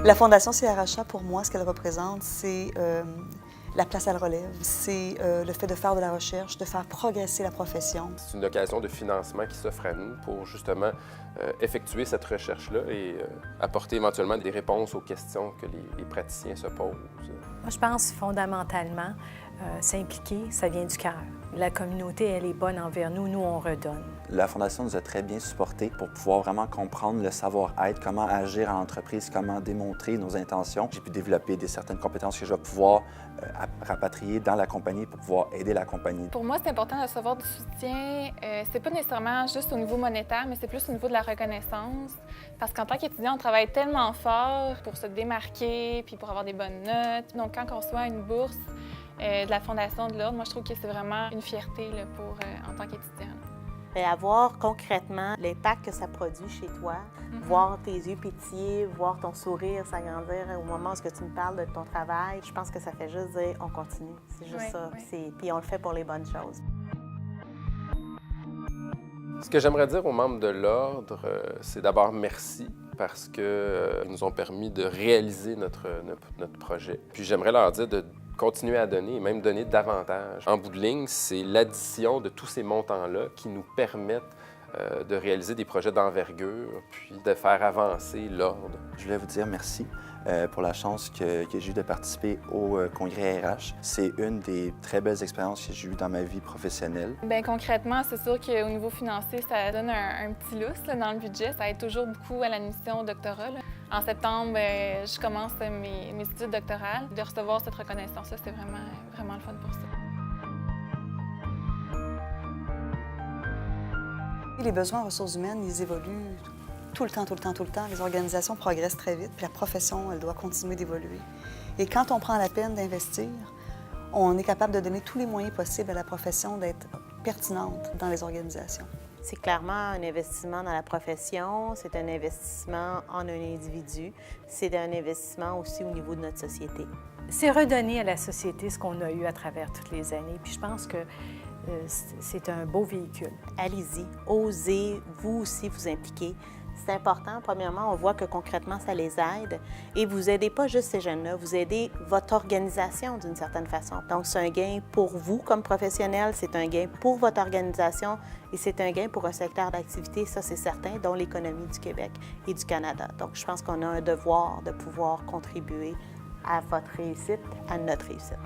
La Fondation CRHA, pour moi, ce qu'elle représente, c'est la place à la relève, c'est le fait de faire de la recherche, de faire progresser la profession. C'est une occasion de financement qui s'offre à nous pour justement effectuer cette recherche-là et apporter éventuellement des réponses aux questions que les praticiens se posent. Moi, je pense fondamentalement, s'impliquer, ça vient du cœur. La communauté, elle est bonne envers nous, nous, on redonne. La Fondation nous a très bien supportés pour pouvoir vraiment comprendre le savoir-être, comment agir en entreprise, comment démontrer nos intentions. J'ai pu développer certaines compétences que je vais pouvoir rapatrier dans la compagnie pour pouvoir aider la compagnie. Pour moi, c'est important de recevoir du soutien. C'est pas nécessairement juste au niveau monétaire, mais c'est plus au niveau de la reconnaissance. Parce qu'en tant qu'étudiant, on travaille tellement fort pour se démarquer puis pour avoir des bonnes notes. Donc, quand on reçoit une bourse de la Fondation de l'Ordre, moi, je trouve que c'est vraiment une fierté là, en tant qu'étudiant. Et avoir concrètement l'impact que ça produit chez toi, voir tes yeux pétiller, voir ton sourire s'agrandir au moment où tu me parles de ton travail, je pense que ça fait juste dire on continue. C'est juste ça. Oui. Puis on le fait pour les bonnes choses. Ce que j'aimerais dire aux membres de l'Ordre, c'est d'abord merci parce qu'ils nous ont permis de réaliser notre projet. Puis j'aimerais leur dire de continuer à donner et même donner davantage. En bout de ligne, c'est l'addition de tous ces montants-là qui nous permettent de réaliser des projets d'envergure puis de faire avancer l'Ordre. Je voulais vous dire merci pour la chance que j'ai eue de participer au congrès RH. C'est une des très belles expériences que j'ai eues dans ma vie professionnelle. Bien, concrètement, c'est sûr qu'au niveau financier, ça donne un petit lousse là, dans le budget. Ça aide toujours beaucoup à l'admission au doctorat. Là. En septembre, je commence mes études doctorales. De recevoir cette reconnaissance-là, c'est vraiment le fun pour ça. Les besoins en ressources humaines, ils évoluent tout le temps. Les organisations progressent très vite, puis la profession, elle doit continuer d'évoluer. Et quand on prend la peine d'investir, on est capable de donner tous les moyens possibles à la profession d'être pertinente dans les organisations. C'est clairement un investissement dans la profession, c'est un investissement en un individu, c'est un investissement aussi au niveau de notre société. C'est redonner à la société ce qu'on a eu à travers toutes les années. Puis je pense que c'est un beau véhicule. Allez-y, osez, vous aussi vous impliquer. C'est important. Premièrement, on voit que concrètement, ça les aide. Et vous n'aidez pas juste ces jeunes-là, vous aidez votre organisation d'une certaine façon. Donc, c'est un gain pour vous comme professionnel, c'est un gain pour votre organisation et c'est un gain pour un secteur d'activité, ça c'est certain, dont l'économie du Québec et du Canada. Donc, je pense qu'on a un devoir de pouvoir contribuer à votre réussite, à notre réussite.